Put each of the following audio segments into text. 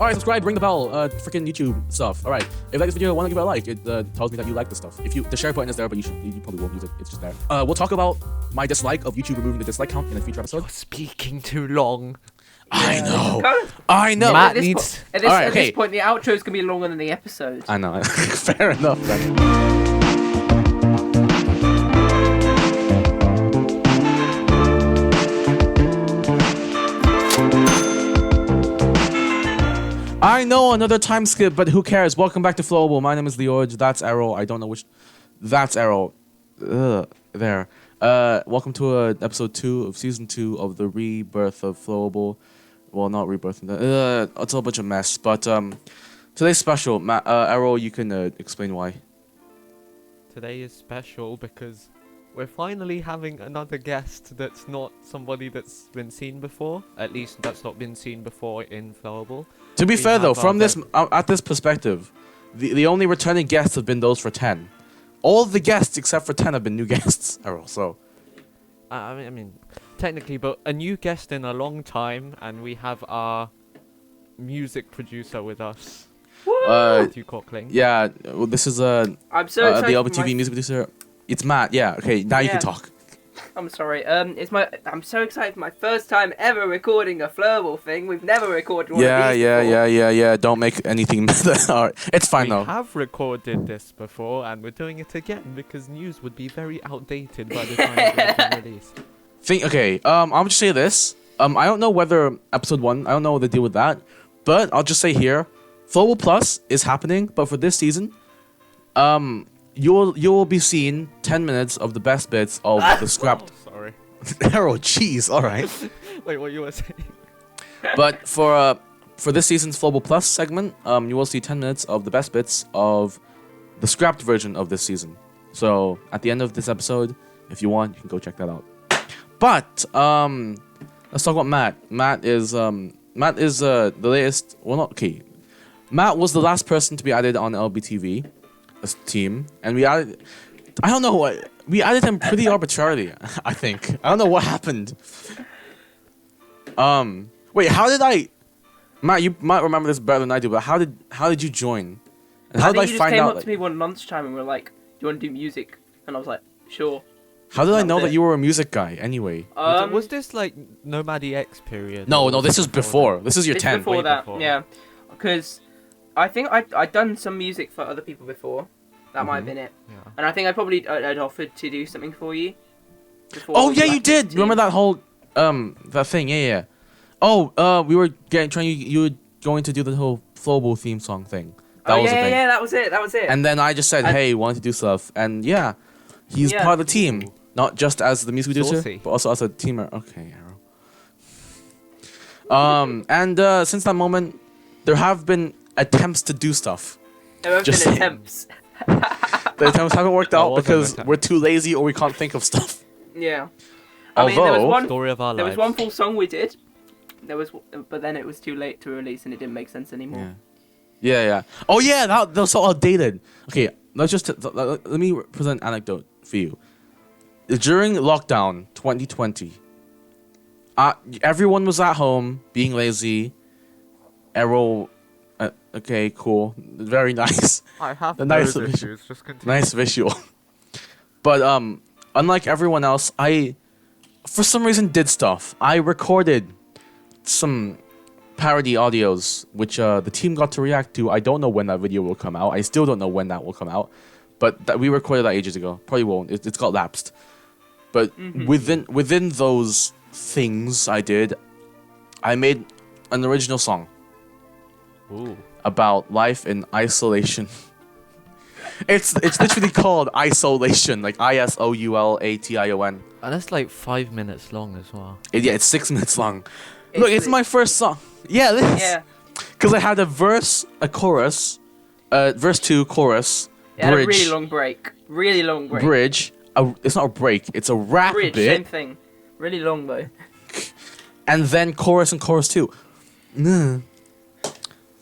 Alright, subscribe, ring the bell, freaking YouTube stuff. Alright, if you like this video, want to give it a like. It tells me that you like the stuff. The share button is there, but you probably won't use it. It's just there. We'll talk about my dislike of YouTube removing the dislike count in a future episode. You're speaking too long. I know. I know. Matt At needs. this point, the outro's gonna be longer than the episode. I know. Fair enough, then. I know, another time skip, but who cares? Welcome back to Flowable. My name is Leorge. That's Erol. I don't know which. That's Erol. There. Welcome to episode 2 of season 2 of the rebirth of Flowable. Well, not rebirth. It's a bunch of mess. But today's special. Erol, you can explain why. Today is special because we're finally having another guest that's not somebody that's been seen before. At least that's not been seen before in Flowable. To be fair, though, from this at this perspective, the only returning guests have been those for 10. All the guests except for 10 have been new guests, Erol. So, I mean, technically, but a new guest in a long time, and we have our music producer with us. Matthew Cockling. Yeah, well, this is I'm so excited. the LBTV music producer. It's Matt. Yeah. Okay. Now you can talk. I'm sorry. I'm so excited for my first time ever recording a Flowable thing. We've never recorded one of these before. Yeah. Don't make anything. Alright, it's fine though. We have recorded this before, and we're doing it again because news would be very outdated by the time it's released. I'll just say this. I don't know whether episode 1. I don't know what they deal with that, but I'll just say here, Flowable Plus is happening, but for this season, you'll be seeing 10 minutes of the best bits of the scrapped. Oh, sorry. Errol, jeez, alright. Wait, what you were saying? But for this season's Flowable Plus segment, you will see 10 minutes of the best bits of the scrapped version of this season. So at the end of this episode, if you want, you can go check that out. But let's talk about Matt. Matt is the latest. Well, not okay. Matt was the last person to be added on LBTV. Team, and we added. I don't know what we added him pretty arbitrarily. I think I don't know what happened. Wait, how did I? Matt, you might remember this better than I do, but how did you join? And how did I you find just came out? up to me one lunchtime and were like, "Do you want to do music?" And I was like, "Sure." How did I know that you were a music guy? Anyway, was this like Nomad EX period? No, this is before. This is your 10. Before that, before. yeah, because I think I'd done some music for other people before. That might have been it. Yeah. And I think I'd offered to do something for you. Oh yeah, you did. Remember that whole that thing? Yeah. Oh, we were you were going to do the whole Flowable theme song thing. That was the thing. Yeah, that was it. And then I just said, "Hey, want to do stuff?" And yeah, he's part of the team, not just as the music producer, Saucy. but also as a teamer. Okay, Erol. And since that moment, there have been attempts to do stuff. There have Just been saying. attempts. The attempts haven't worked out wasn't because an attempt. we're too lazy or we can't think of stuff. Yeah. Although, Story of our there lives. was one full song we did. But then it was too late to release and it didn't make sense anymore. Yeah. Oh yeah, that was so outdated. Okay, let me present an anecdote for you. During lockdown 2020, everyone was at home being lazy. Errol, okay, cool, very nice. I have The those nice issues. Just continue. Nice visual. But unlike everyone else, I for some reason did stuff. I recorded some parody audios which the team got to react to. I don't know when that video will come out. I still don't know when that will come out. But we recorded that ages ago. Probably won't. It's got lapsed. But within those things I did, I made an original song. Ooh. About life in isolation. It's literally called Isolation, like ISOULATION. And that's like 5 minutes long as well. Yeah, it's 6 minutes long. Look, it's my first song. Yeah, it is. Yeah. Because I had a verse, a chorus, verse 2, chorus, It had a bridge, really long break. Really long break. bridge. It's not a break. It's a rap Bridge, bit, same thing. Really long though. and then chorus and chorus 2.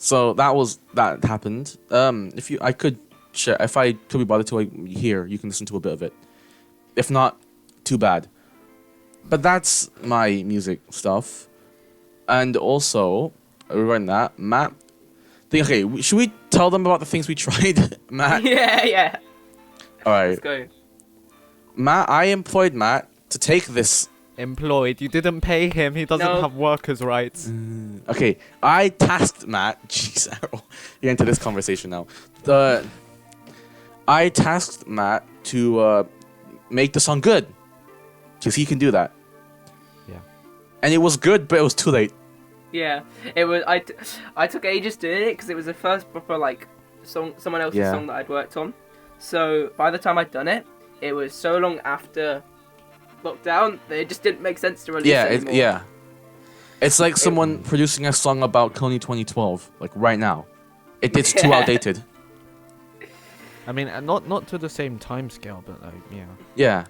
So that happened. I could share, if I could be bothered to hear, you can listen to a bit of it. If not, too bad. But that's my music stuff. And also, regarding that, Matt Okay, should we tell them about the things we tried, Matt? Yeah. All right, Let's go. Matt. I employed Matt to take this. Employed. You didn't pay him. He doesn't No. have workers' rights. Okay, I tasked Matt. Jeez, Erol, you're into this conversation now. I tasked Matt to make the song good, because he can do that. Yeah. And it was good, but it was too late. Yeah, it was. I took ages doing it because it was the first proper like song, someone else's Yeah. song that I'd worked on. So by the time I'd done it, it was so long after lockdown that it just didn't make sense to release it anymore. Yeah. It's like someone producing a song about Coney 2012, like right now. It's too outdated. I mean, not to the same time scale, but like, yeah. Yeah.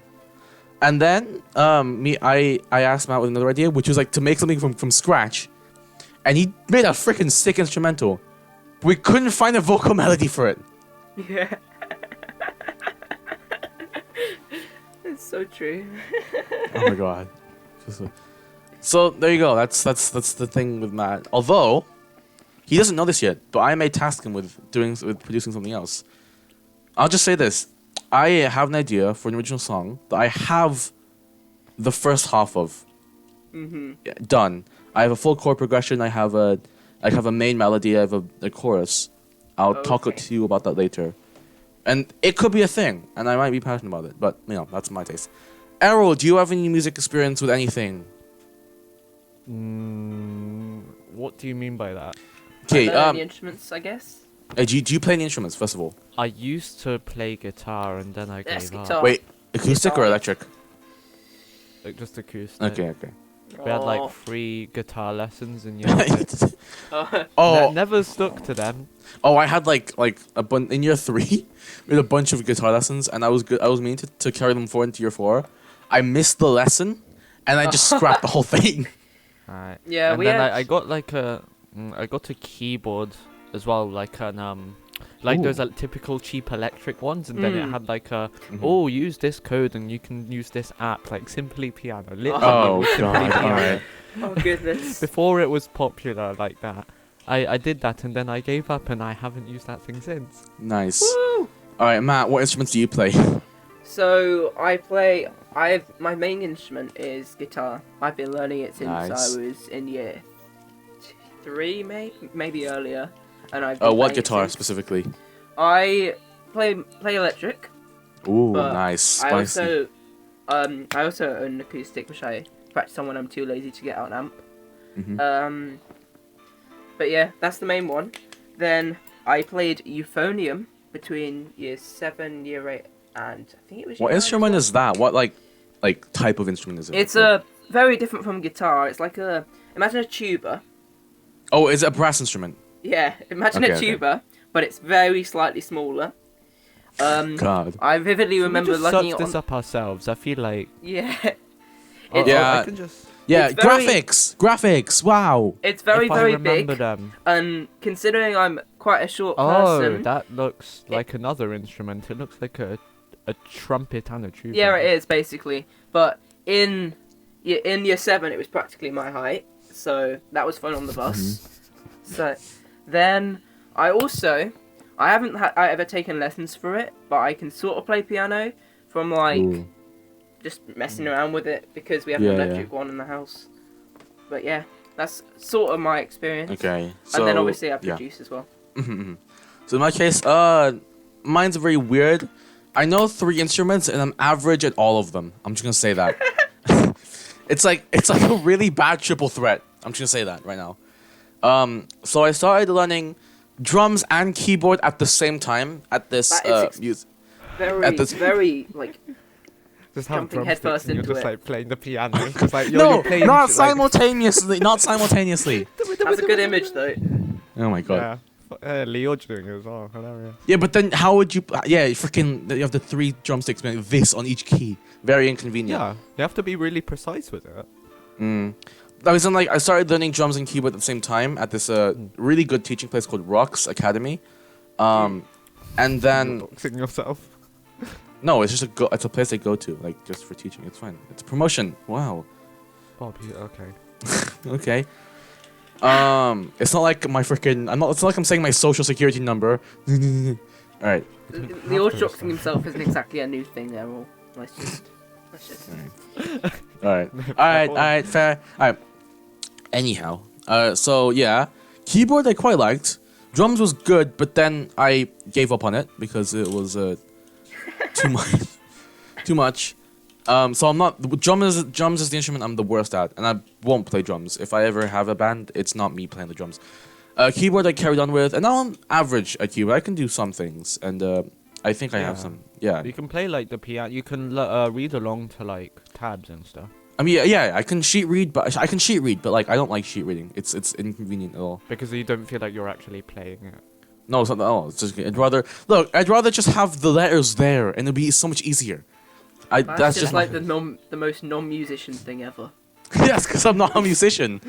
And then I asked Matt with another idea, which was like to make something from scratch. And he made a freaking sick instrumental. We couldn't find a vocal melody for it. Yeah. It's so true. Oh my god. So there you go. That's the thing with Matt. Although he doesn't know this yet, but I may task him with producing something else. I'll just say this. I have an idea for an original song that I have the first half of done. I have a full chord progression. I have a main melody. I have a chorus. I'll talk to you about that later. And it could be a thing, and I might be passionate about it, but, that's my taste. Errol, do you have any music experience with anything? What do you mean by that? Okay, the instruments, I guess. do you play any instruments, first of all? I used to play guitar and then I gave guitar. up. Wait, acoustic or Guitar. electric? Like just acoustic. Okay. We had like 3 guitar lessons in year 6. Oh. Never stuck to them. Oh, I had like in year 3, we had a bunch of guitar lessons, and I was meaning to carry them forward into year 4. I missed the lesson, and I just scrapped the whole thing. Alright. Yeah, and we then had. I got like a keyboard as well, like an like those like typical cheap electric ones, and then it had like a use this code and you can use this app, like Simply Piano. Literally, Oh Simply god! Piano. Alright. Oh goodness. Before it was popular like that, I did that and then I gave up and I haven't used that thing since. Nice. Woo! All right, Matt. What instruments do you play? So my main instrument is guitar. I've been learning it since I was in year 3, maybe earlier, and I've. Been What playing it guitar since. specifically? I play electric. Ooh, but nice. Spicy. I also own an acoustic, which I practice on when I'm too lazy to get out an amp. But yeah, that's the main one. Then I played euphonium between year 7, year 8, and I think it was. What year instrument 9. is that? What like type of instrument is it? It's very different from guitar. It's like imagine a tuba. Oh, is it a brass instrument? Yeah, imagine Okay, a okay. tuba, but it's very slightly smaller. God. I vividly Should remember we just looking search it this on. up ourselves? I feel like Yeah, Yeah. I can just. Yeah, It's very- graphics. Wow. it's very if I very remember big. them. And considering I'm quite a short Oh, person, that looks like another instrument. It looks like a trumpet and a tuba. yeah, it is basically. But in year 7, it was practically my height, so that was fun on the bus. So then I haven't ever taken lessons for it, but I can sort of play piano from like Ooh. just messing around with it because we have Yeah, an yeah. electric one in the house. But yeah, that's sort of my experience. Okay. So, And then obviously I yeah. produce as well. So in my case, mine's very weird. I know 3 instruments and I'm average at all of them. I'm just gonna say that. It's like a really bad triple threat. I'm just gonna say that right now. So I started learning drums and keyboard at the same time at this That is music. Very, very like Just have jumping drumsticks headfirst and you're into just it. like playing the piano. Just like No, playing not like- simultaneously. Not simultaneously. that's a good image though. Oh my god. Yeah, Leorge doing it as well. Hilarious. Yeah, but then how would you? Yeah, you have the 3 drumsticks, like this on each key. Very inconvenient. Yeah, you have to be really precise with it. I started learning drums and keyboard at the same time at this really good teaching place called Rocks Academy. And then Boxing yourself. no, it's just it's a place I go to like just for teaching. It's fine. It's a promotion. Wow. Bobby, okay. Okay. It's not like my freaking. It's not like I'm saying my social security number. All right. Leorge doxing himself isn't exactly a new thing, Erol. Let's just. All right. Fair. All right. Anyhow, so yeah, keyboard I quite liked. Drums was good, but then I gave up on it because it was too much. Too much. So I'm not. Drums is the instrument I'm the worst at, and I won't play drums. If I ever have a band, it's not me playing the drums. Keyboard I carried on with, and now I'm average at keyboard. I can do some things, and I think I have some. Yeah. You can play like the piano. You can read along to like tabs and stuff. I mean, yeah, I can sheet read, but like I don't like sheet reading. It's inconvenient at all. Because you don't feel like you're actually playing it. No, it's not at all. It's just I'd rather just have the letters there, and it'd be so much easier. That's just like the most non-musician thing ever. Yes, because I'm not a musician.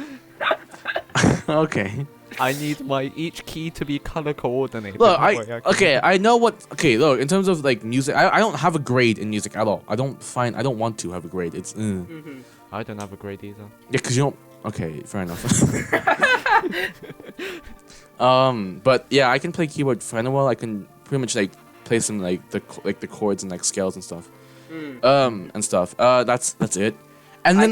Okay. I need each key to be color coordinated. Look, I know what. Okay, look, in terms of like music, I don't have a grade in music at all. I don't want to have a grade. It's. I don't have a grade either. Yeah, because you don't. Okay, fair enough. But yeah, I can play keyboard fairly well. I can pretty much like play some like the chords and like scales and stuff. And stuff. That's it. And then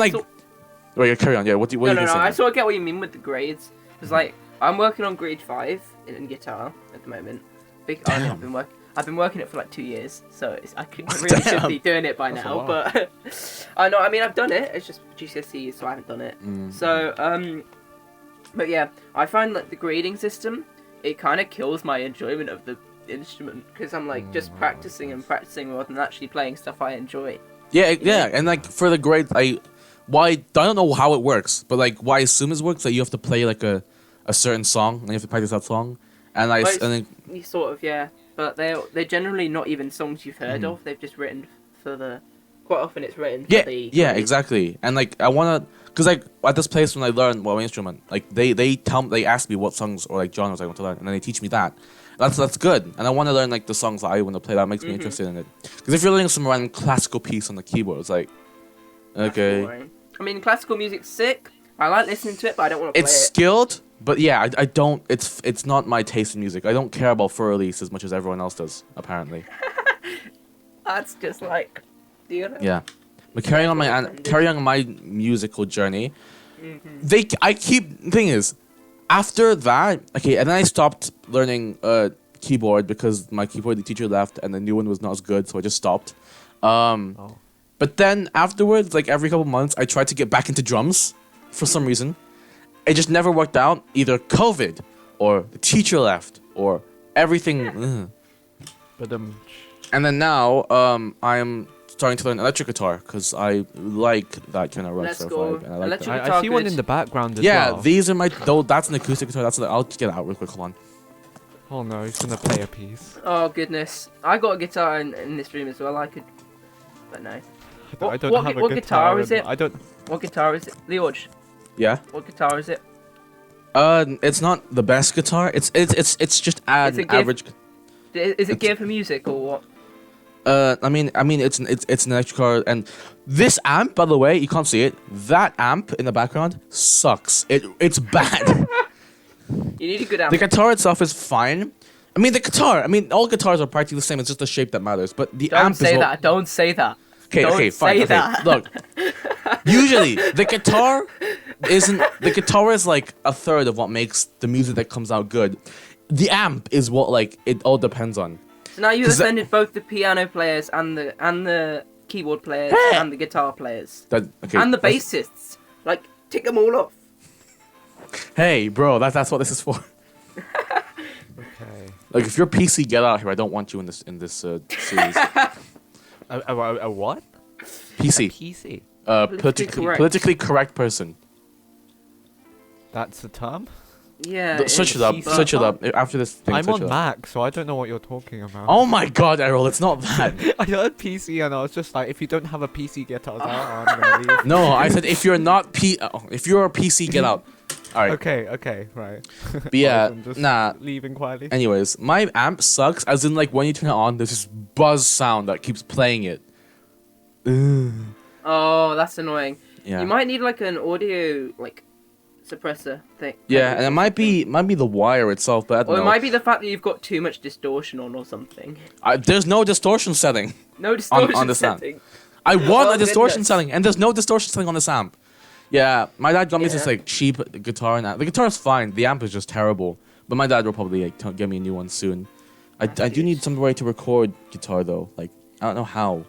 wait, carry on. Yeah, what do you say? No. I sort of get what you mean with the grades. Because like I'm working on grade 5 in guitar at the moment. I've been working it for like 2 years, so I really should be doing it by now. But I know. I mean, I've done it. It's just GCSE, so I haven't done it. So but yeah, I find like the grading system, it kind of kills my enjoyment of the instrument because I'm like just practicing rather than actually playing stuff I enjoy. Yeah, and like for the grade, I don't know how it works, but like why I assume it works that you have to play like a certain song and you have to practice that song, and you sort of but they're generally not even songs you've heard of. They've just written for the. Quite often it's written. For the exactly. And like I wanna, cause like at this place when I learn my instrument, like they ask me what songs or like genres I want to learn, and then they teach me that. That's good, and I want to learn like the songs that I want to play. That makes me interested in it. Because if you're learning some random classical piece on the keyboard, it's like, okay. I mean, classical music's sick. I like listening to it, but I don't want to play it. It's skilled, but yeah, I don't. It's not my taste in music. I don't care about for release as much as everyone else does. Apparently. That's just like. Yeah, but carrying on my musical journey, thing is, after that, okay, and then I stopped learning keyboard because my keyboard teacher left and the new one was not as good, so I just stopped. But then afterwards, like every couple months, I tried to get back into drums for some reason. It just never worked out. Either COVID, or the teacher left, or everything. And then now, I'm starting to learn electric guitar because I like that kind of rock stuff vibe, and I like that. I see one in the background as well. Yeah, these are that's an acoustic guitar. I'll just get it out real quick. Hold on. Oh no, he's gonna play a piece. Oh goodness, I got a guitar in this room as well. I could, but no. I don't have a guitar. Is it? I don't. What guitar is it, Leorge? Yeah. What guitar is it? It's not the best guitar. It's just an average. Is it geared for music or what? I mean, it's an electric guitar, and this amp, by the way, you can't see it. That amp in the background sucks. It's bad. You need a good amp. The guitar itself is fine. I mean, all guitars are practically the same. It's just the shape that matters. But the amp is Don't say that. Okay, fine. Okay, look. Usually, the guitar is like a third of what makes the music that comes out good. The amp is what like it all depends on. So now you've offended both the piano players and the keyboard players and the guitar players and the bassists. Like, tick them all off. Hey, bro, that's what this is for. Okay. Like, if you're PC, get out here. I don't want you in this series. A what? PC. A PC. Politically correct person. That's the term? Yeah. Search it up. After this thing, I'm on Mac, so I don't know what you're talking about. Oh my god, Erol, it's not that. I heard PC and I was just like, if you don't have a PC, get out. I'm gonna leave. No, I said if you're a PC, get out. All right. Okay, right. But yeah, nah. Leaving quietly. Anyways, my amp sucks. As in, like when you turn it on, there's this buzz sound that keeps playing it. Oh, that's annoying. Yeah. You might need like an audio suppressor thing. Yeah, and it might be the wire itself, but I don't Or it know. might be the fact that you've got too much distortion on or something. There's no distortion setting. No distortion on this amp. setting. I want Oh, a distortion goodness. setting, and there's no distortion setting on this amp. Yeah, my dad got me this Yeah. like cheap guitar, and the guitar's fine. The amp is just terrible. But my dad will probably like get me a new one soon. I do need some way to record guitar though. Like I don't know how.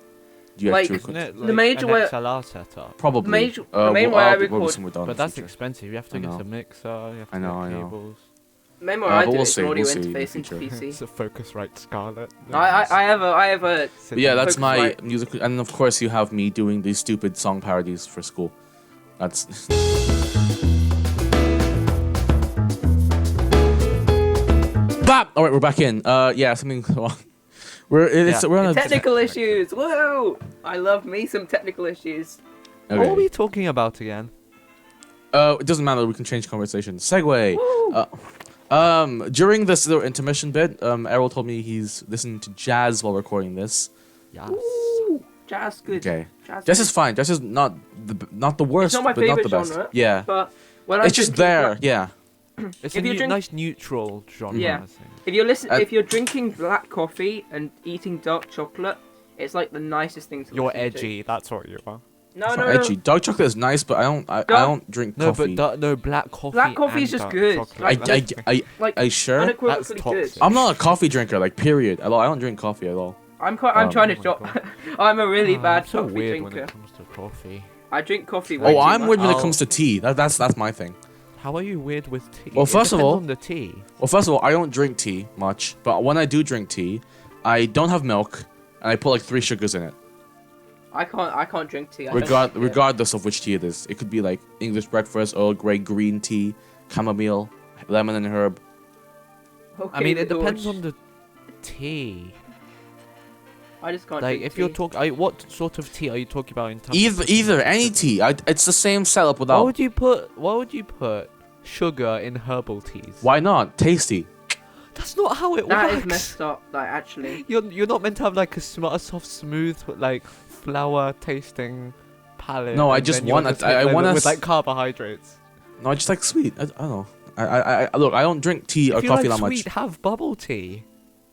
Do you Like, actually Isn't record? it like The major an way- XLR setup? Probably. the main way I we'll record- some redundant But that's feature. expensive. You have to I get know. a mixer. You have to I know, get I know. cables. Maybe what but I do we'll is see, an audio we'll see in the interface into future. PC. It's a Focusrite Scarlett. I have a But yeah, that's my Focusrite. music, and of course you have me doing these stupid song parodies for school. That's. Bop! All right, we're back in. Yeah, something. We're on a technical issues. Woo! I love me some technical issues. What are Okay. we talking about again? It doesn't matter. We can change conversation. Segue. Woo! During this little intermission bit, Erol told me he's listening to jazz while recording this. Yes. Woo! Jazz good. Okay. Jazz Jazz good. is fine. Jazz is not the worst, not my but not the favorite best. genre, Yeah. But when It's just there. Yeah. It's If a you drink- nice neutral genre. Yeah. I think. if you're drinking black coffee and eating dark chocolate, it's like the nicest thing to You're listen edgy. That's what you are. To. No, It's no, not no. edgy. Dark chocolate is nice, but I don't drink No, coffee. but no black coffee. Black coffee and is just dark good. chocolate. Like, I Like sure? unequivocally That's good. toxic. I'm not a coffee drinker, like period. At all. I don't drink coffee at all. I'm Oh trying to my drop. God. I'm a really Oh, bad I'm so coffee weird drinker. when it comes to coffee. I drink coffee. Way Oh, too I'm much. weird when it I'll- comes to tea. That's my thing. How are you weird with tea? Well, It first of depends all- on the tea. Well, first of all, I don't drink tea much, but when I do drink tea, I don't have milk, and I put like 3 sugars in it. I can't drink tea. I don't like it. Regardless of which tea it is, it could be like English breakfast, Earl Grey green tea, chamomile, lemon and herb. Okay, I mean, it depends Leorge. on the tea. I just can't Like, drink if you're tea. talking, what sort of tea are you talking about in terms? Either any tea. It's the same setup Why without. would you put sugar in herbal teas? Why not? Tasty. That's not how it That works. is messed up. Like actually. You're not meant to have like a soft, smooth, like flour tasting palate. No, I and just then you're want just I hit want with to. like carbohydrates. No, I just like sweet. I don't know. I look. I don't drink tea or If you coffee like that sweet, much. have bubble tea.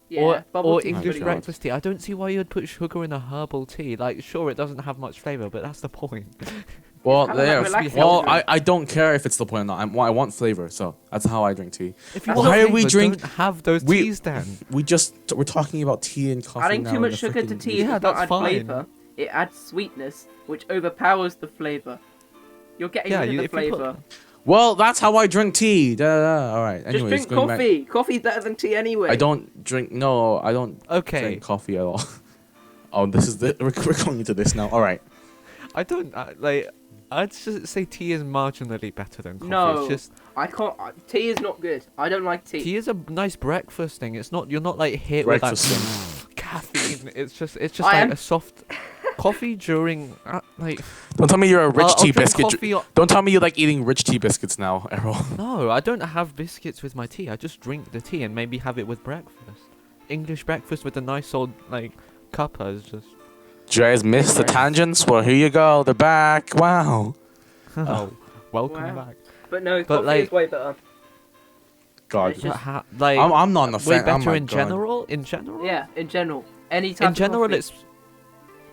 Yeah, bubble or tea's English pretty God. breakfast tea. I don't see why you'd put sugar in a herbal tea. Like, sure, it doesn't have much flavor, but that's the point. Well, kinda like there. relaxing. Well, I don't care if it's the point or not. I want flavor, so that's how I drink tea. If you Well, want why are we flavor, drink- don't have those we- teas then. We're talking about tea and coffee Adding now too in much the sugar to frickin' tea music. Yeah, does not that's add fine. flavor. It adds sweetness, which overpowers the flavor. You're getting Yeah, rid of the if you put- flavor. Well, that's how I drink tea. Da, da, da. All right. Just Anyways, drink going back- coffee. Coffee's better than tea anyway. I don't drink. No, I don't Okay, drink coffee at all. Oh, this is the we're going into this now. All right. I don't like. I'd just say tea is marginally better than coffee. No. It's just I can't. Tea is not good. I don't like tea. tea is a nice breakfast thing. It's not. You're not like hit Breakfast with thing. that caffeine. It's just I like am- a soft coffee during like. Don't tell me you're a rich I'll tea drink biscuit. coffee on- Don't tell me you like eating rich tea biscuits now, Errol. No, I don't have biscuits with my tea. I just drink the tea and maybe have it with breakfast. English breakfast with a nice old like cuppa is just. Did you guys miss the tangents? Well, here you go. They're back. Wow. Oh, welcome Wow. back. But no, But, coffee like- is way better. God. It's just- Like I'm not a way fan. better oh my in God. general. In general. Yeah, in general. Any type In of general, coffee. it's.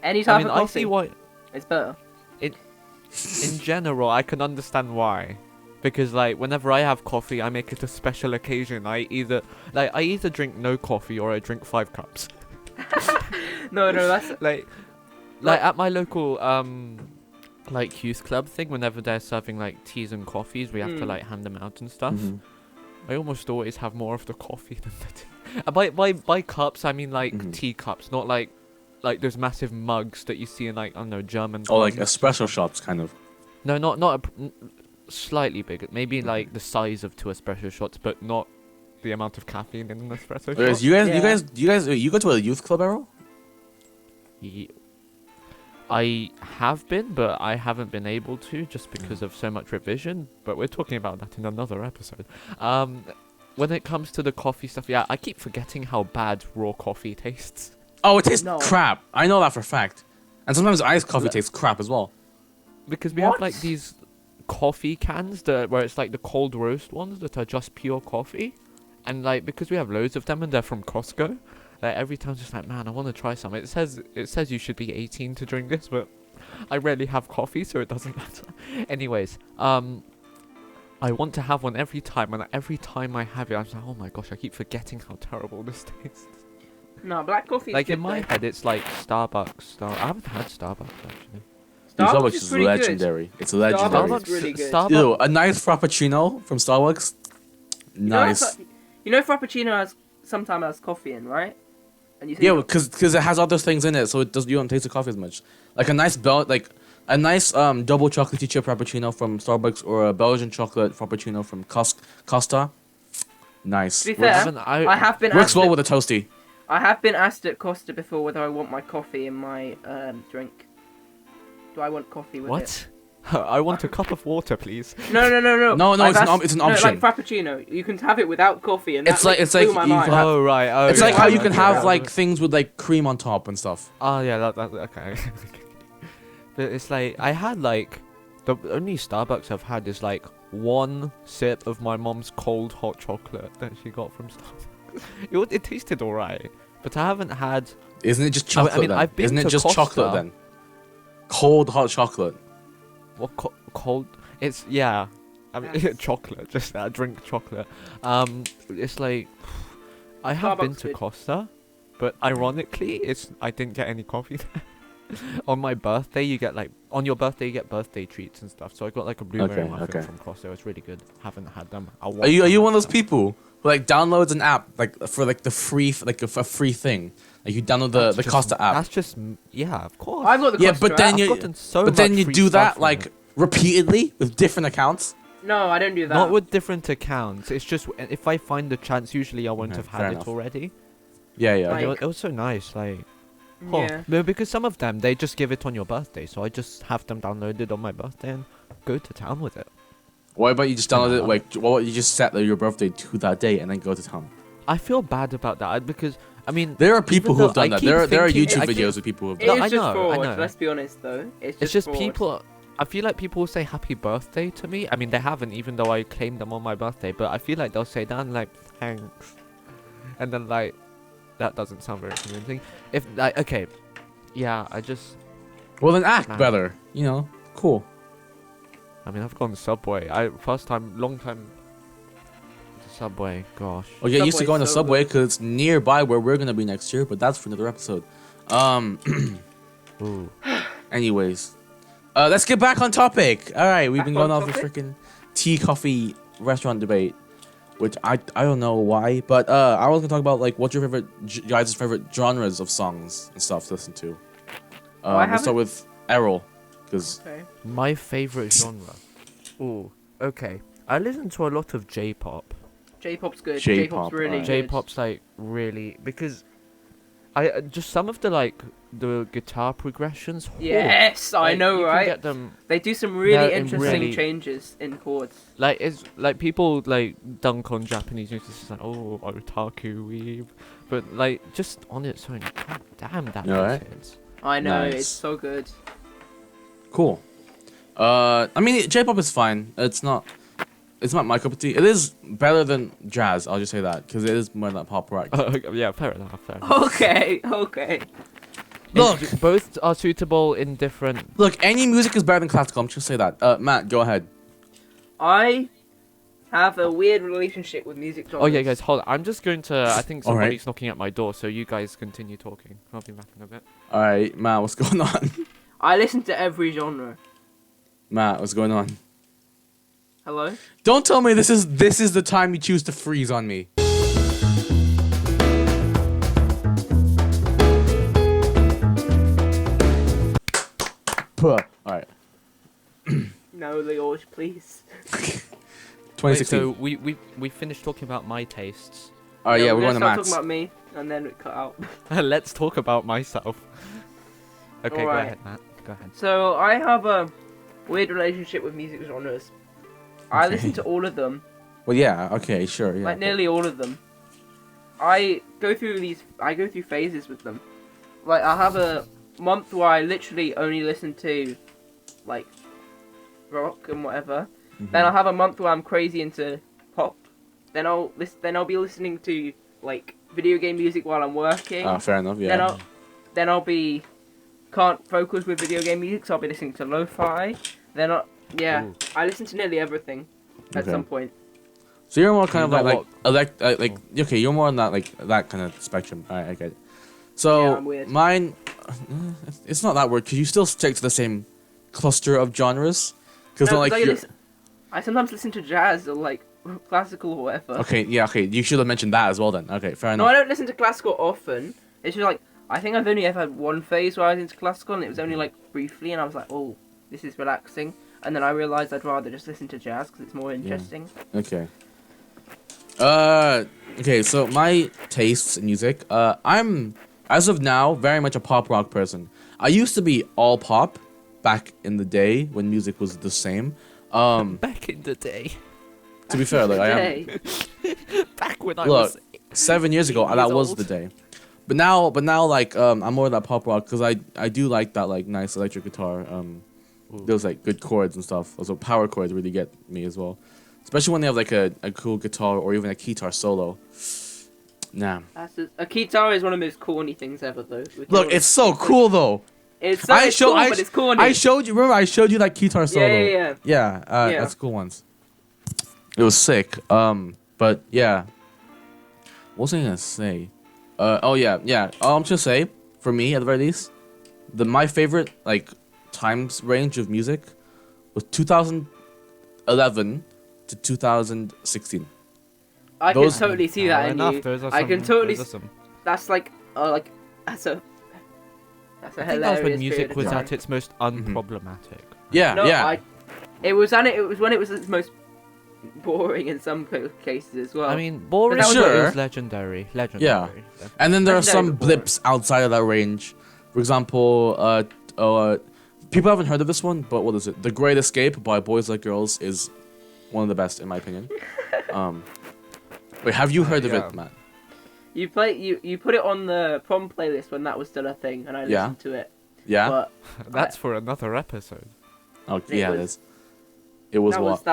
Any type I mean, of I coffee. see why. It's better. In general, I can understand why. Because like whenever I have coffee, I make it a special occasion. I either drink no coffee or I drink 5 cups. No, that's like at my local like youth club thing, whenever they're serving like teas and coffees, we have to Mm. like hand them out and stuff. Mhm. I almost always have more of the coffee than the tea. By cups, I mean like Mhm. tea cups, not like those massive mugs that you see in like I don't know German. Oh, like bars. espresso shots, kind of. No, not slightly bigger. Maybe like the size of 2 espresso shots, but not the amount of caffeine in an espresso Guys, shot. you go to a youth club, Errol? I have been, but I haven't been able to just because of so much revision. But we're talking about that in another episode. When it comes to the coffee stuff, yeah, I keep forgetting how bad raw coffee tastes. Oh, it tastes No. crap. I know that for a fact. And sometimes iced coffee tastes crap as well. Because we have like What? these coffee cans where it's like the cold roast ones that are just pure coffee, and like because we have loads of them and they're from Costco, like every time I'm just like, man, I want to try some. It says you should be 18 to drink this, but I rarely have coffee, so it doesn't matter. Anyways, I want to have one every time, and every time I have it, I'm just like, oh my gosh, I keep forgetting how terrible this tastes. No, black coffee. Like in my head, it's like Starbucks. I haven't had Starbucks actually. Starbucks is pretty legendary. It's legendary. Starbucks is really good. Starbucks. Ew, a nice frappuccino from Starbucks. Nice. You know Frappuccino sometimes has coffee in, right? And you Yeah, because it has other things in it, so you don't taste the coffee as much. Like a nice double chocolatey chip frappuccino from Starbucks, or a Belgian chocolate frappuccino from Costa. Nice. To be fair, I have been Works asked well with a toasty. I have been asked at Costa before whether I want my coffee in my drink. Do I want coffee with it? What? I want a cup of water, please. No. No, it's an option. No, like Frappuccino. You can have it without coffee, and It's that like blew my you mind. can have, Oh right. Oh, it's yeah, like how you okay, can have yeah. like things with like cream on top and stuff. Oh yeah, that okay. But it's like I had like the only Starbucks I've had is like one sip of my mom's cold hot chocolate that she got from Starbucks. It tasted alright, but I haven't had. Isn't it just chocolate? I mean, then? I've been Isn't it to just Costa. chocolate then? Cold hot chocolate. What cold? It's yeah. I mean chocolate. Just drink chocolate. It's like I have been Starbucks to good. Costa, but ironically, I didn't get any coffee there. On my birthday, you get on your birthday you get birthday treats and stuff. So I got like a blueberry muffin from Costa. It's really good. Haven't had them. Are you one of those people who like downloads an app like for like the free a free thing? Like you download the Costa app. That's just yeah, of course. I've got the Costa but then app. you gotten so but then much you free do stuff that from like it. repeatedly with different accounts. No, I don't do that. Not with different accounts. It's just if I find the chance, usually I won't Okay, have fair had enough. it already. Yeah, yeah. And Like- it was so nice, like. Yeah. No, because some of them they just give it on your birthday, so I just have them downloaded on my birthday and go to town with it. Why about you just download it? Like, why don't you just set your birthday to that day and then go to town? I feel bad about that because I mean There are people even who have though I done that. keep There are thinking- YouTube I keep- videos of people who have It done is I just know, I fraud. know. Let's be honest, though. It's it's just fraud. people. I feel like people will say happy birthday to me. I mean they haven't, even though I claimed them on my birthday. But I feel like they'll say that and like thanks, and then like that doesn't sound very convincing. If like okay, yeah, I just. Well, then act Nah. better. You know, cool. I mean, I've gone Subway. Long time. To Subway, gosh. Well, get used to Subway's going to so Subway good. because it's nearby where we're gonna be next year. But that's for another episode. Ooh. Anyways, let's get back on topic. All right, we've Back been on going off the topic? freaking tea coffee restaurant debate, which I don't know why, but I was gonna talk about like what's your favorite guys' favorite genres of songs and stuff to listen to. I Let's start haven't- with Erol, because Okay. My favorite genre. Ooh. Okay. I listen to a lot of J-pop. J-pop's good. J-pop, J-pop's really alright. good. J-pop's like really because I just some of the guitar progressions. Yes, I like, know, you can right? Get them They do some really They're interesting really- changes in chords. like it's like people like dunk on Japanese music. It's like otaku weeb, but like just on its own, god damn that You alright? hits. I know, Nice. it's so good. cool. I mean J-pop is fine. It's not my cup of tea. It is better than jazz. I'll just say that because it is more than pop rock. Yeah, fair enough. Fair enough. Okay. Look. Both are suitable in different. Look, any music is better than classical. I'm just gonna say that. Matt, go ahead. I have a weird relationship with music genres. Oh yeah, guys, hold on. I'm just going to. I think All right. somebody's knocking at my door, so you guys continue talking. I'll be back in a bit. All right, Matt, what's going on? I listen to every genre. Matt, what's going on? Hello? Don't tell me this is the time you choose to freeze on me. All right, No, Leorge, please. 2016. Wait, so we finished talking about my tastes. All right, yeah, we're gonna going to start Matt's. talking about me, and then it cut out. Let's talk about myself. Okay, go Alright. ahead, Matt. Go ahead. So, I have a weird relationship with music genres. I Okay. listen to all of them, Well, yeah, okay, sure, yeah. like nearly all of them. I go through phases with them. Like, I have a month where I literally only listen to, like, rock and whatever. Then I'll have a month where I'm crazy into pop. Then I'll be listening to like video game music while I'm working. Fair enough. Yeah. Then I'll be can't focus with video game music, so I'll be listening to lo-fi. Ooh. I listen to nearly everything at some point. So you're more kind of okay, you're more on that that kind of spectrum. Alright, I get it. So Yeah, I'm weird. mine, it's not that weird because you still stick to the same cluster of genres. Because I sometimes listen to jazz or like classical or whatever. Okay, you should have mentioned that as well then. Okay, fair enough. No, I don't listen to classical often. It's just like I think I've only ever had one phase where I was into classical, and it was only like briefly, and I was like, oh, this is relaxing. And then I realised I'd rather just listen to jazz because it's more interesting. Okay. Okay, so my tastes in music, I'm, as of now, very much a pop rock person. I used to be all pop back in the day when music was the same. Back in the day. To be fair, like, I am... Back when I was 7 years ago, that was old. the day. But now, like, I'm more of that pop rock because I do like that, like, nice electric guitar. Those, like, good chords and stuff. Also, power chords really get me as well. Especially when they have like a cool guitar or even a guitar solo. Nah. A guitar is one of the most corny things ever, though. Look, it's so cool though. It's cool, but it's corny. I showed you. Remember, I showed you that guitar solo. Yeah. That's cool ones. It was sick. But yeah. What was I gonna say? All I'm just say for me at the very least, my favorite like times range of music was 2011. To 2016. I can totally see that in you. I can totally. That's like that's a I think that was when music was at its most unproblematic. Yeah, It was when it was its most boring in some cases as well. I mean, boring. But Sure. It was legendary. Yeah, and then there are some Legendary blips outside of that range. For example, people haven't heard of this one, but what is it? The Great Escape by Boys Like Girls is one of the best in my opinion. Wait, have you heard of it, Matt? You put it on the prom playlist when that was still a thing, and I listened to it. Yeah. But That's for another episode. Okay, it is. It was what?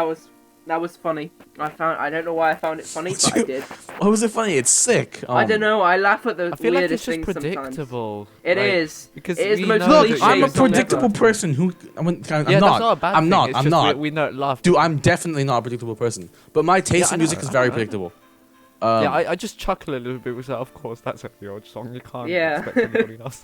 That was funny. I don't know why I found it funny, but I did. Why was it funny? It's sick. I don't know. I laugh at the I feel like weirdest it's just things predictable. sometimes. It is. Because it is the most know cliche I'm a song predictable ever. person who. I'm That's not a bad I'm thing. not. It's I'm just not. We know laugh. Dude, I'm definitely not a predictable person. But my taste I in know, music is I very know. predictable. I just chuckle a little bit with that. Of course, that's a Leorge song. You can't expect anybody else.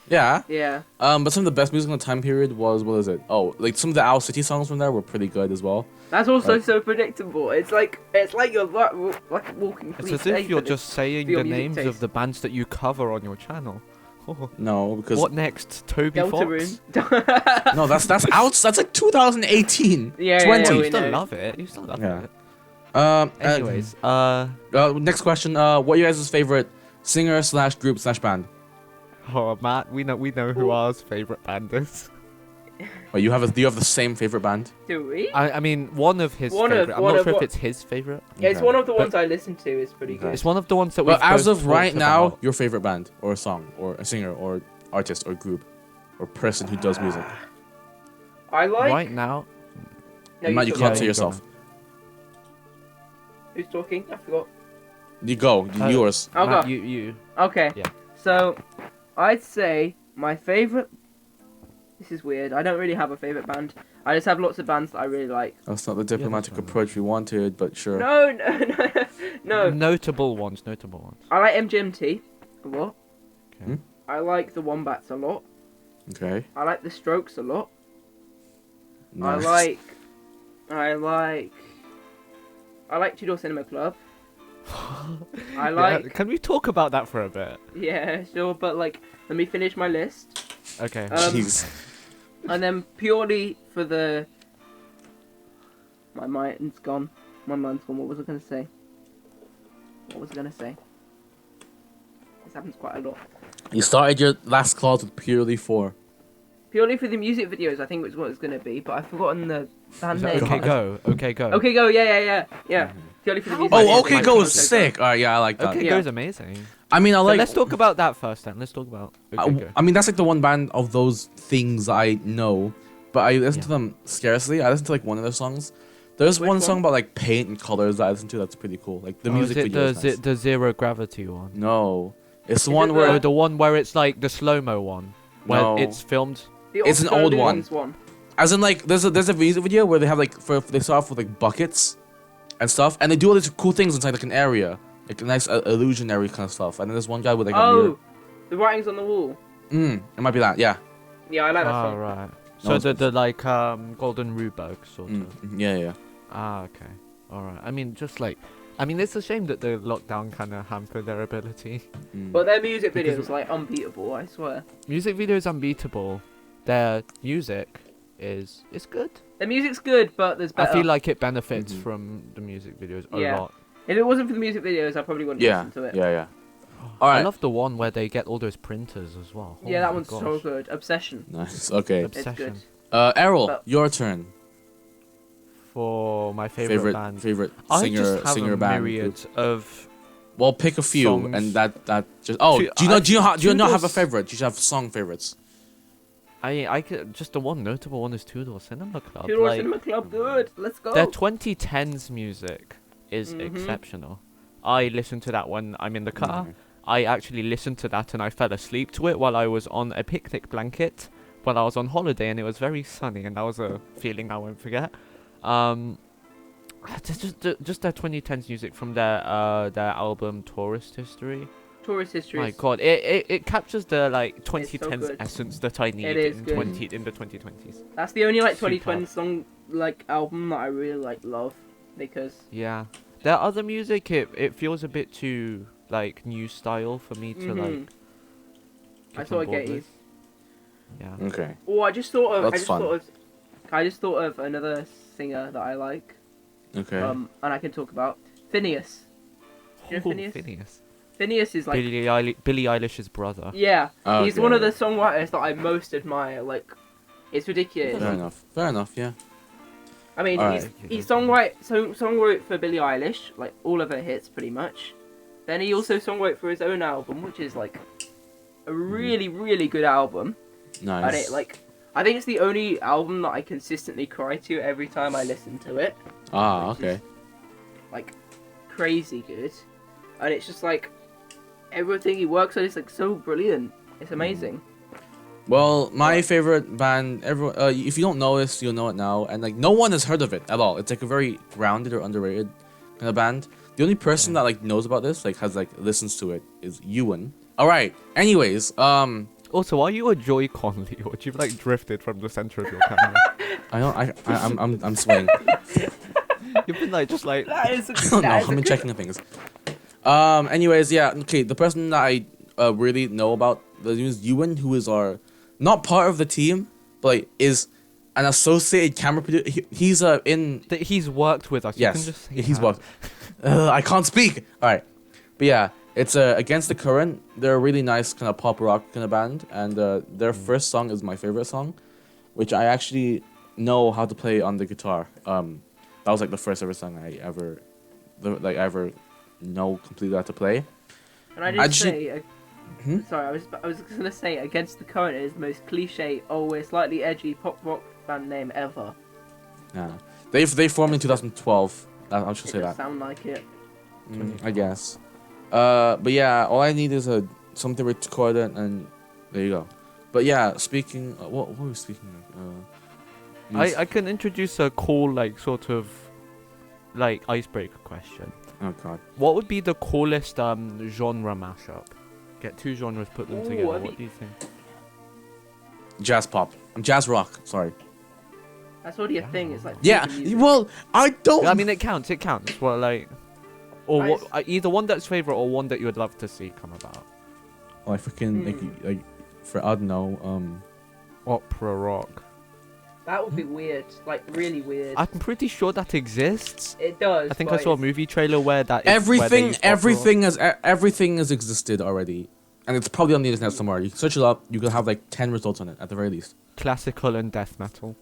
Yeah. Yeah. But some of the best music in the time period was, what is it? Oh, like some of the Owl City songs from there were pretty good as well. That's also so predictable. It's like you're like walking. It's as if you're just saying the names of the bands that you cover on your channel. Oh. No, because What next? Toby Fox? no, that's out. That's like 2018. Yeah, 20. yeah, You we still know. love it. You still love Yeah. it. Anyways, next question. What are you guys' favorite singer / group / band? oh Matt, we know who ours favorite band is. Oh, do you have the same favorite band? Do we? I mean, one of his One of- favorite. I'm one not of sure if what- it's his favorite. Yeah, it's Okay. one of the ones I listen to. It's pretty good. It's one of the ones that we. Well, as of right now, your favorite band or a song or a singer or artist or group or person who does music. I like. right now. No, Matt, you talk. can't Yeah, say you yourself. Who's talking? I forgot. You go. Yours. I'll Matt, go. you. Okay. Yeah. So, I'd say my favorite. This is weird. I don't really have a favorite band. I just have lots of bands that I really like. That's not the diplomatic fine. approach we wanted, but sure. No. Notable ones. I like MGMT a lot. Okay. I like the Wombats a lot. Okay. I like the Strokes a lot. Nice. I like Two Door Cinema Club. I Yeah, like. can we talk about that for a bit? Yeah, sure, but like, let me finish my list. Okay. Jeez. And then purely for the. My mind's gone. My mind's gone. What was I gonna say? This happens quite a lot. You started your last clause with purely for. Purely for the music videos, I think was what it's gonna be, but I've forgotten the band name. Okay, go. Okay, go. Okay, go. Yeah. Purely for the music. Oh, videos. okay, go is sick. Alright, yeah, I like that. Okay, Yeah. go's amazing. I mean, I So like. let's talk about that first then. Let's talk about. Okay, go. I mean, that's like the one band of those things I know but I listen to Yeah. them scarcely. I listen to like one of their songs. There's Which one one? song about like paint and colors that I listen to. That's pretty cool. Like the music is it video. the, Is nice. the Zero Gravity one? No, it's the Is one it where Oh, the one where it's like the slow-mo one. Where No. it's filmed. The It's an old one. one. as in like there's a music video where they have like they start off with like buckets and stuff, and they do all these cool things inside like an area, like a nice illusionary kind of stuff. And then there's one guy with like a mirror. Oh, the writings on the wall. It might be that. Yeah. Yeah, I like that Ah, song. right. No, So it's- the like Golden Rubik sort of. Yeah. Ah, okay. All right. I mean, just like, I mean, it's a shame that the lockdown kind of hampered their ability. But their music Because- videos like unbeatable, I swear. Music video is unbeatable. Their music is good. Their music's good, but there's better. I feel like it benefits Mhm. from the music videos a Yeah. lot. If it wasn't for the music videos, I probably wouldn't Yeah. listen to it. Yeah. All I right. love the one where they get all those printers as well. Yeah, Oh that my one's so gosh. good. Obsession. Nice. Okay. It's good. Obsession. Errol, But- your turn. For my favorite band. Favorite I singer, just have singer a band. myriad Group. of. Well, pick a few, songs. and that just. Oh, Two- do you not have a Toodles- favorite? You should have song favorites. I could just the one notable one is Two-Door Cinema Club. Two Door like, Cinema Club, good. Let's go. their 2010s music is Mhm. exceptional. I listen to that when I'm in the car. Mhm. I actually listened to that and I fell asleep to it while I was on a picnic blanket while I was on holiday, and it was very sunny, and that was a feeling I won't forget. Just their 2010s music from their album Tourist History. Tourist history. My God, it captures the like 2010s good. essence that I need is in good. in the 2020s. That's the only like Superb. 2020 song like album that I really like love because Yeah, their other music it feels a bit too like new style for me to like. Mhm. I get sort on of board get you. with. Yeah. Okay. Oh, I just thought of. That's fun. I just thought of another singer that I like. Okay. And I can talk about FINNEAS. You know Ooh, FINNEAS? Phineas. FINNEAS is like Billie Eilish's brother. yeah. Oh, He's okay, one of yeah. the songwriters that I most admire. Like, it's ridiculous. Fair enough. Yeah. I mean, Alright. he songwrote for Billie Eilish, like all of her hits pretty much. Then he also songwrote for his own album, which is like a really, really good album. Nice. And it like, I think it's the only album that I consistently cry to every time I listen to it. Ah, which okay. is, like, crazy good. And it's just like, everything he works on is like so brilliant. It's amazing. Well, my favorite band. If you don't know this, you'll know it now. And like, no one has heard of it at all. It's like a very grounded or underrated kind of band. The only person that like knows about this, like has like listens to it, is Ewan. All right. Anyways, Also, are you a JoyCon, Leorge? You've like drifted from the center of your camera. I'm swaying. You've been like just like. That is. I don't know. I've been checking the things. Anyways, yeah. Okay. The person that I really know about the news, Ewan, who is not part of the team, but like, is an associated camera producer. He's in. He's worked with us. Yes. You can just say He's that. worked. I can't speak. All right. But yeah, it's Against the Current. They're a really nice kind of pop rock kind of band, and their first song is my favorite song, which I actually know how to play on the guitar. That was like the first ever song I ever know completely how to play. And I I did just- say, Hmm? sorry, I was gonna say Against the Current is the most cliche, always slightly edgy pop rock band name ever. Yeah, they formed in 2012. I'll just It say does that. sound like it. I guess. But yeah, all I need is something recorded, and there you go. But yeah, speaking. What were we speaking of? I can introduce a cool like sort of like icebreaker question. Oh god. What would be the coolest genre mashup? Get two genres, put them Ooh, together. I mean- What do you think? Jazz pop. Jazz rock. Sorry. That's already a thing. It's like Yeah. fusion music. Well, I don't. I mean, it counts. It counts. Well, like, or Nice. what? Either one that's favorite or one that you would love to see come about. Oh, I freaking like for I don't know. Opera rock. That would be weird, like really weird. I'm pretty sure that exists. It does. I think I but saw a it's- movie trailer where that. Is where they use opera. Everything has existed already, and it's probably on the internet somewhere. You can search it up. You can have like 10 results on it at the very least. Classical and death metal.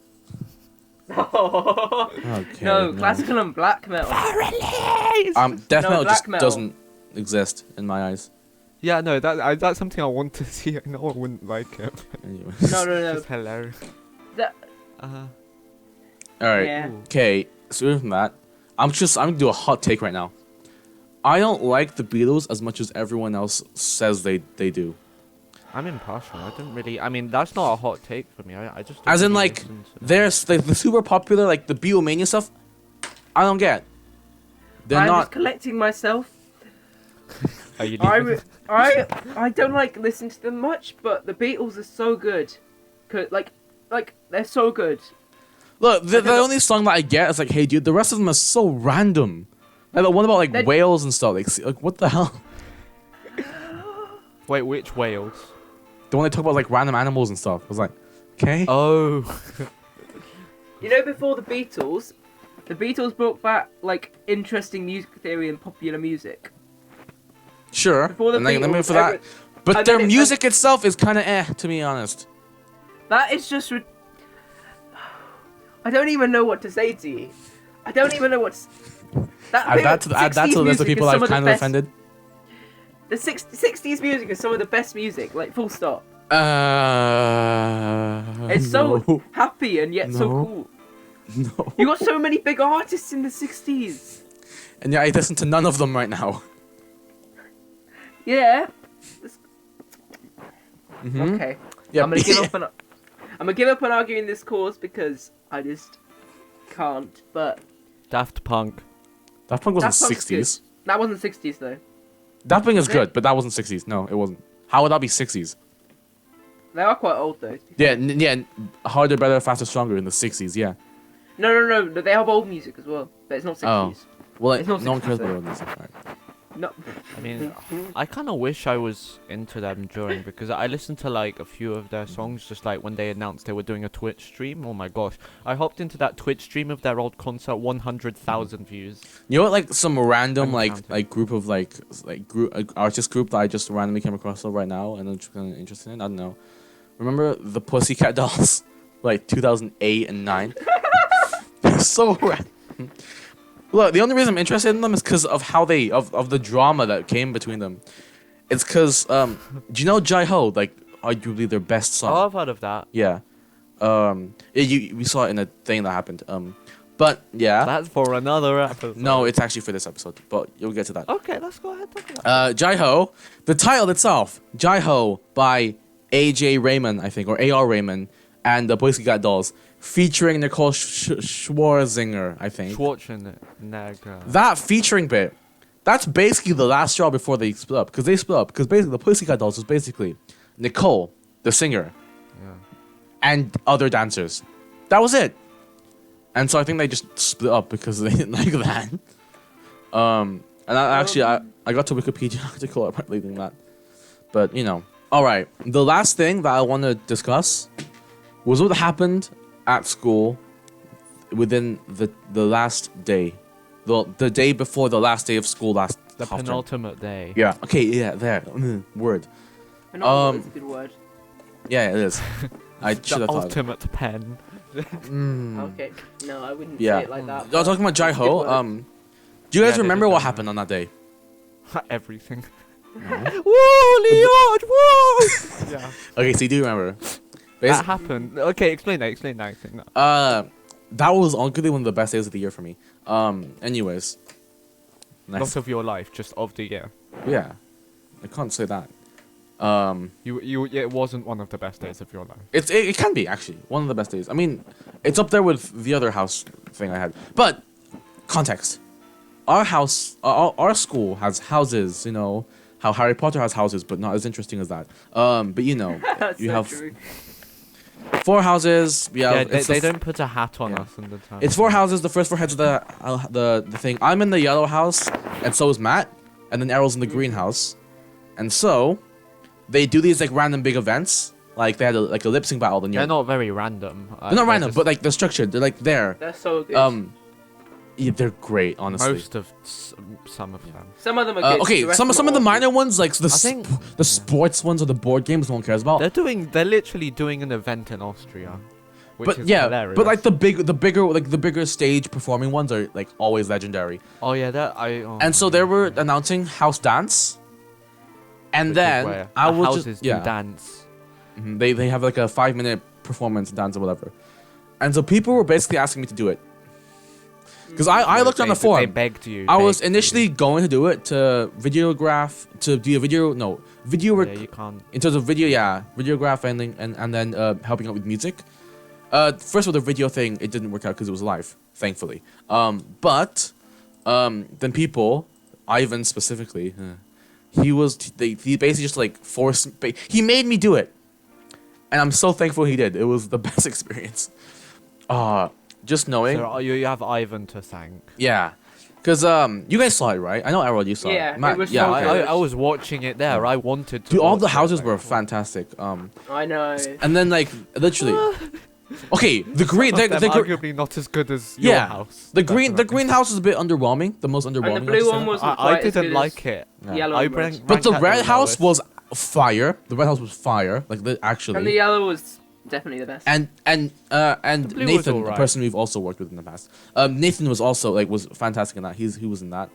Okay. no, classical and black metal. Death No, metal black just metal. doesn't exist in my eyes. Yeah, no, that's something I want to see. I know I wouldn't like it. Anyway. No, no, no. It's hilarious. Uh-huh. All right. Yeah. Okay. So from that, I'm gonna do a hot take right now. I don't like the Beatles as much as everyone else says they do. I'm impartial. I don't really. I mean, that's not a hot take for me. I just. Don't As in, really like, listen to them. there's like the super popular, like the Beatlemania stuff. I don't get. They're I'm not. just collecting myself. Are you I, leaving? I don't like listen to them much, but the Beatles are so good. Like they're so good. Look, the only song that I get is like, "Hey, dude." The rest of them are so random. Like the one about like That- whales and stuff. Like what the hell? Wait, which whales? The one they talk about like random animals and stuff. I was like, okay. Oh. You know, before the Beatles brought back like interesting music theory and popular music. Sure. Before the And then Beatles, for that, but and their then music itself is kind of to be honest. That is just. I don't even know what to say to you. I don't even know what's. Add that to the list of people I've kind of offended. The 60s music is some of the best music, like full stop. It's so no. happy and yet so No. cool. No. You got so many big artists in the 60s. And yeah, I listen to none of them right now. Yeah. Mhm. Okay. Yeah. I'm gonna give up on arguing this cause because I just can't. But Daft Punk. Daft Punk wasn't Daft Punk's 60s. that wasn't 60s though. Daft Punk is Was it? good, but that wasn't 60s. No, it wasn't. How would that be 60s? They are quite old though. Yeah, harder, better, faster, stronger in the 60s. Yeah. No. They have old music as well, but it's not 60s. Oh. Well, It's not no one cares 60s, about old music. Alright. No. I mean, I kind of wish I was into them during because I listened to like a few of their songs just like when they announced they were doing a Twitch stream. Oh my gosh, I hopped into that Twitch stream of their old concert, 100,000 views. You know what? Like some random Uncounted. group of group artist group that I just randomly came across right now and I'm just kind of interested in. I don't know. Remember the Pussycat Dolls, like 2008 and 9? So random. Look, the only reason I'm interested in them is because of how of the drama that came between them. It's because do you know Jai Ho? Like arguably their best song. Oh, I've heard of that. Yeah. We saw it in a thing that happened. But yeah. That's for another episode. No, it's actually for this episode, but you'll get to that. Okay, let's go ahead. Talk about Jai Ho, the title itself, Jai Ho by AJ Raymond, I think, or AR Raymond, and the Pussycat Dolls, featuring Nicole Schwarzinger, I think. Schwarzenegger. That featuring bit, that's basically the last straw before they split up, because basically the Pussycat Dolls was basically Nicole, the singer, Yeah. and other dancers. That was it. And so I think they just split up because they didn't like that. And I got to Wikipedia article about leaving that. But, you know. Alright, the last thing that I want to discuss was what happened at school within the last day. The day before the last day of school last The half term. penultimate day. Yeah, okay, yeah, there. Word. Penultimate is a good word. Yeah, it is. I should The have thought. ultimate pen. Okay. No, I wouldn't Yeah. say it like that. Y'all talking about Jai it's a good Ho? word. Do you guys Yeah, they remember did what that, happened on that day? Everything. Whoa, Leorge, whoa! Yeah. Okay, so you do remember. That happened. Okay, explain that. That was arguably one of the best days of the year for me. Anyways. Nice. Not of your life, just of the year. Yeah. I can't say that. It wasn't one of the best days of your life. It can be, actually. One of the best days. I mean, it's up there with the other house thing I had. But, context. Our house, our school has houses, you know, how Harry Potter has houses, but not as interesting as that. But you know, That's you so have true. 4 houses. Yeah, it's they the don't put a hat on yeah. us in the time. It's 4 houses. The first 4 heads of the thing. I'm in the yellow house, and so is Matt, and then Erol's in the green house, and so they do these like random big events. Like they had a lip sync battle. They're not very random. They're not random, but like they're structured. They're like there. They're so good. Yeah, they're great, honestly. most of some of them. Some of them are good. Okay, the rest some of the are minor ones, like I think- the sports ones or the board games, no one cares about. They're literally doing an event in Austria, which But is yeah, hilarious. but like the bigger stage performing ones are like always legendary. oh yeah, And so they were announcing house dance, and then I will houses just do dance. They have like a 5-minute performance dance or whatever, And so people were basically asking me to do it. Because I looked on the They forum. begged you. I was begged initially you. going to do it to do a video Yeah, you can't. in terms of videograph and then helping out with music. First with the video thing, it didn't work out because it was live, thankfully. But then people, Ivan specifically, he basically just like he made me do it, and I'm so thankful he did. It was the best experience. Just knowing. So you have Ivan to thank. Yeah, because you guys saw it, right? I know Erol, you saw Yeah, it. Matt, it was yeah, so okay. good. I was watching it there. I wanted to. Dude, all the watch it, houses like, were fantastic. I know. And then like literally, okay, the green, Some of them the arguably not as good as your yeah, house. the greenhouse is a bit underwhelming. The most underwhelming. And the blue one wasn't I quite as didn't good like as it. Yellow I was. ranked But the at red house lowest. was fire. The red house was fire. Like actually. And the yellow was definitely the best. And blue was Nathan, a alright. person we've also worked with in the past. Nathan was also was fantastic in that. He was in that.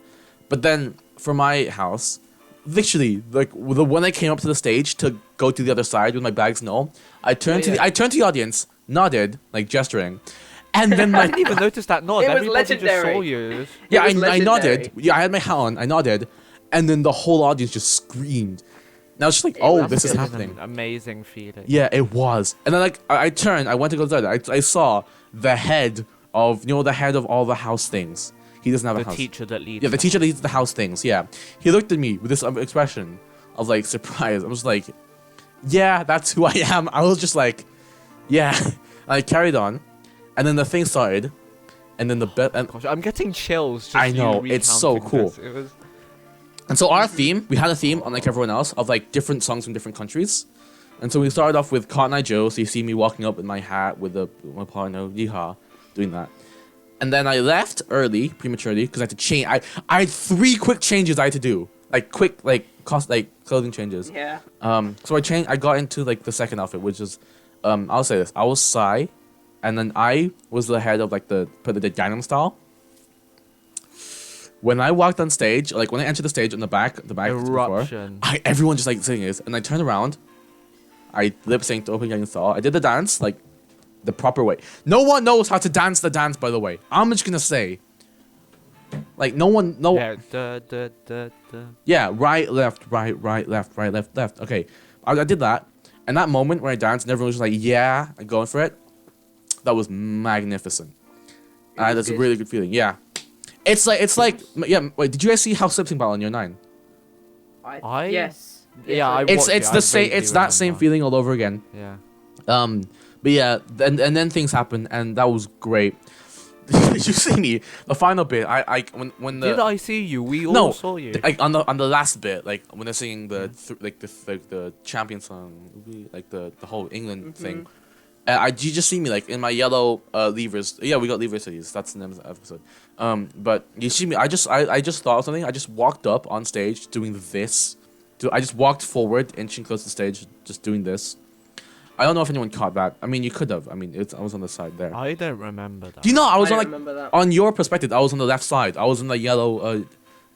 But then for my house, literally like when I came up to the stage to go to the other side with my bags, I turned to the audience, nodded like gesturing, and then I like didn't even notice that nod. It was Everybody just legendary. saw you. yeah, It was I nodded. legendary. Yeah, I had my hat on. I nodded, and then the whole audience just screamed. And I was just like, oh, was this is good. happening. An amazing feeling. Yeah, it was. And then like I turned, I went to go to the side. I saw the head of the head of all the house things. He doesn't have The a house. teacher that leads. Yeah, the teacher that leads the house things. Yeah, he looked at me with this expression of like surprise. I was like, yeah, that's who I am. I was just like, yeah. I carried on, and then the thing started, and then the Gosh, I'm getting chills. Just I know, you it's so recounting cool. this. It was. And so our theme, we had a theme, unlike everyone else, of like different songs from different countries. And so we started off with Cotton Eye Joe, so you see me walking up with my hat with my partner, Yeehaw, doing that. And then I left early, prematurely, because I had to change. I had 3 quick changes I had to do. Like quick, clothing changes. Yeah. So I got into like the second outfit, which is, I'll say this, I was Psy, and then I was the head of like the Gangnam Style. When I walked on stage, like when I entered the stage on the back Eruption. before, everyone just like singing this, and I turned around, I lip synced to Open Gangnam Style. I did the dance like the proper way. No one knows how to dance the dance, by the way. I'm just gonna say, like yeah, right, left, left. Okay, I did that, and that moment where I danced, and everyone was just like, yeah, I'm going for it. That was magnificent. That's a really good feeling. Yeah. It's like yeah. Wait, did you guys see House Lip Sync Battle in Year 9? Yes. Yeah, I It's watched it. the I same. vaguely It's that same remember. feeling all over again. Yeah. But yeah, and then things happened, and that was great. Did you see me? The final bit, when the Did I see you? We all no, saw you. like on the last bit, like when they're singing the champion song, like the whole England thing. You just see me like in my yellow levers. Yeah, we got levers to use. That's the name of the episode. But you see me. I just thought of something. I just walked up on stage doing this. I just walked forward, inching close to the stage, just doing this. I don't know if anyone caught that. I mean, you could have. I mean, I was on the side there. I don't remember that. Do you know I was I on don't remember that. on your perspective? I was on the left side. I was in the yellow.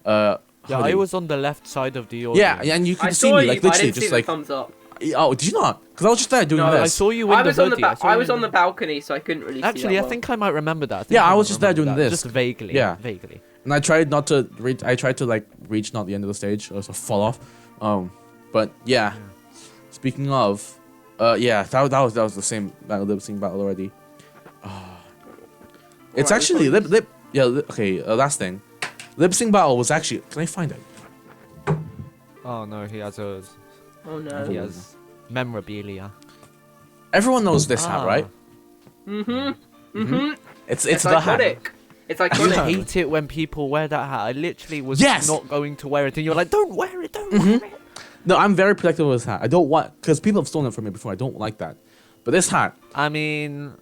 Yeah, hoodie. I was on the left side of the audience. Yeah, and you I could see saw me you, like but I literally didn't see just the like. thumbs up. Oh, did you not? Because I was just there doing No, this. I saw you in I the was on the hoodie. I saw I you was in on the balcony, so I couldn't really see Actually, that I well. think I might remember that. Yeah, I might was just there remember doing that, this. Just vaguely. Yeah. Vaguely. And I tried not to reach. I tried to like reach not the end of the stage, or so fall off. But yeah. Speaking of, yeah, that was the same lip sync battle already. It's Alright, actually which one okay. Last thing, lip sync battle was actually. Can I find it? Oh no, he has a. Oh no. He has memorabilia. Everyone knows this hat, right? Mm-hmm. It's It's the hat. iconic. It's I iconic. hate it when people wear that hat. I literally was Yes! not going to wear it, and you're like, "Don't wear it, don't wear it." No, I'm very protective of this hat. I don't want because people have stolen it from me before. I don't like that. But this hat, I mean,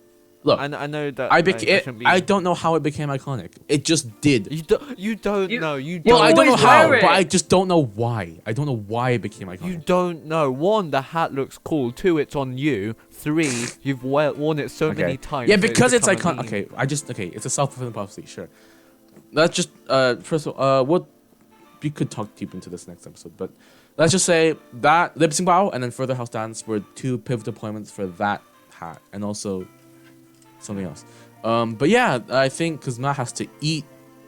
look, I know that. I don't know how it became iconic. It just did. You don't know. You Well, don't. I don't know always how, wear it. but I just don't know why. I don't know why it became iconic. You don't know. 1, the hat looks cool. 2, it's on you. 3, you've worn it so many times. Yeah, that because it's become a iconic. meme. Okay, it's a self-fulfilling prophecy. Sure. Let's just first of all, we could talk deep into this next episode, but let's just say that lip sync battle and then further house dance were 2 pivotal deployments for that hat, and also something else. But yeah, I think because Matt has to eat,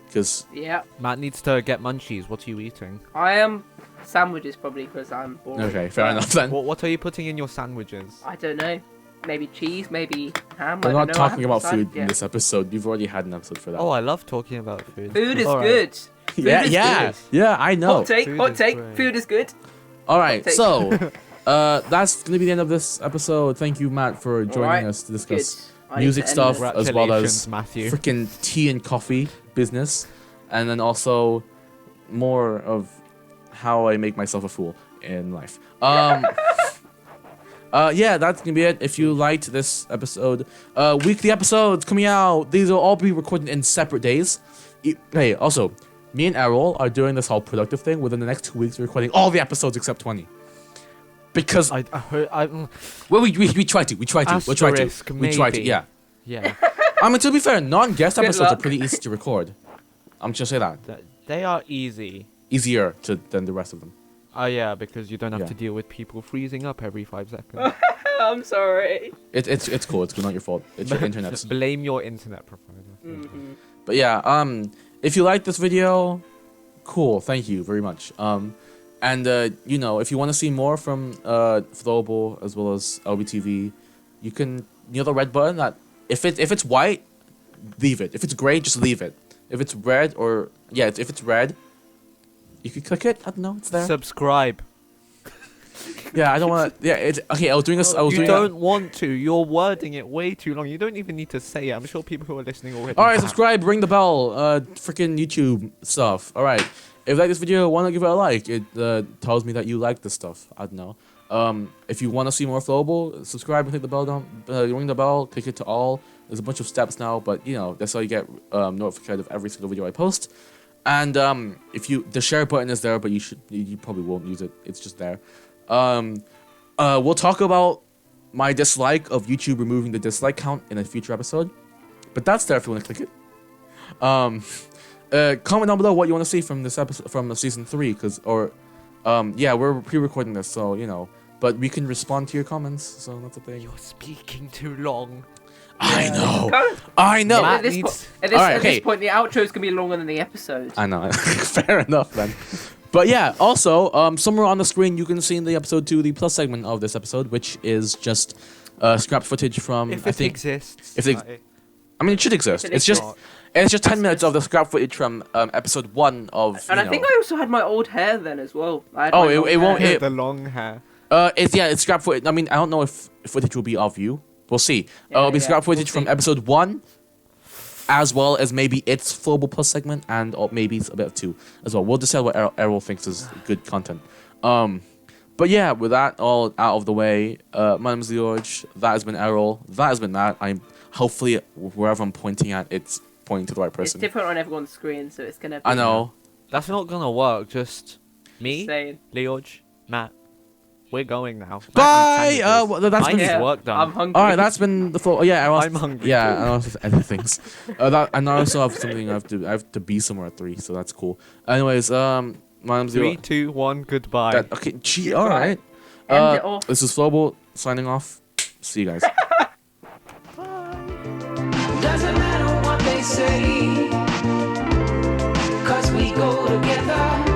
because Yeah. Matt needs to get munchies. What are you eating? I am sandwiches probably because I'm bored. okay, fair enough then. What are you putting in your sandwiches? I don't know. Maybe cheese, maybe ham. We're I not don't know. I talking haven't about decided food in yet. this episode. You've already had an episode for that. Oh, I love talking about food. Food is All right. good. Food yeah, is yeah, good. yeah. I know. Hot take. Food Hot is take. great. Food is good. All right, take. so that's gonna be the end of this episode. Thank you, Matt, for joining Alright, us to Good. discuss I need music to end stuff this. as well as Congratulations, Matthew. freaking tea and coffee business, and then also more of how I make myself a fool in life. Yeah, that's gonna be it. If you liked this episode, weekly episodes coming out. These will all be recorded in separate days. Hey, also, me and Erol are doing this whole productive thing. Within the next 2 weeks, we're recording all the episodes except 20. Because I heard. well, we try to. We'll try to. Asterisk, We try to. maybe. Yeah. Yeah, I mean, to be fair, non-guest Good episodes are luck. pretty easy to record. I'm just gonna say that. they are easy. Easier than the rest of them. Oh yeah, because you don't have Yeah. to deal with people freezing up every 5 seconds. I'm sorry. It's cool. It's not your fault. It's your internet. Blame your internet provider. Mhm. But yeah, if you like this video, cool. Thank you very much. And you know, if you want to see more from Flowable as well as LBTV, you can the red button. That if it's white, leave it. If it's gray, just leave it. If it's red if it's red, you can click it. I don't know. It's there. Subscribe. Yeah, I don't want to. Yeah, it's okay. I was doing this. I was You doing. don't want to. You're wording it way too long. You don't even need to say it. I'm sure people who are listening already. All right, have. subscribe, ring the bell, freaking YouTube stuff. All right, if you like this video, why not give it a like? It tells me that you like this stuff. I don't know. If you want to see more Flowable, subscribe and click the bell down. Ring the bell, click it to all. There's a bunch of steps now, but you know that's how you get notified of every single video I post. And if the share button is there, but you probably won't use it. It's just there. We'll talk about my dislike of YouTube removing the dislike count in a future episode, but that's there if you want to click it. Comment down below what you want to see from this episode, from season 3, yeah, we're pre-recording this, so you know, but we can respond to your comments, so that's the thing. You're speaking too long. I know, Kind of- I know. Matt At this, needs- at okay. this point, the outro's gonna be longer than the episode. I know. Fair enough then. But yeah, also, somewhere on the screen you can see in the episode 2 the plus segment of this episode, which is just scrap footage from If I it think exists. if it- I mean it should exist. If it It's just not. it's just 10 minutes of the scrap footage from episode 1 of And you I think know. I also had my old hair then as well. I had Oh, my long it won't- hair. it- the long hair. It's scrap footage. I mean, I don't know if footage will be of you. We'll see. It'll be yeah, scrap footage we'll from see. episode 1, as well as maybe its Flowable Plus segment, and or maybe a bit of 2 as well. We'll decide what Erol thinks is good content. But yeah, with that all out of the way, my name is Leorge. That has been Erol. That has been Matt. I'm hopefully wherever I'm pointing at, it's pointing to the right It's person. different on everyone's screen, so it's gonna be I know. That's not gonna work. Just me, insane. Leorge, Matt. We're going now. Matt Bye. needs sandwiches. Well, that's Mine been. is Yeah, work done. I'm hungry. All right, that's been the full. Oh, yeah, I'm hungry Yeah, too. and I also have other things. And I also have something I have to be somewhere at 3, so that's cool. Anyways, my name's 3, Leorge. 2, 1. Goodbye. Okay, gee, all right. End it off. This is Flowable signing off. See you guys. Doesn't matter what they say, 'cause we go together.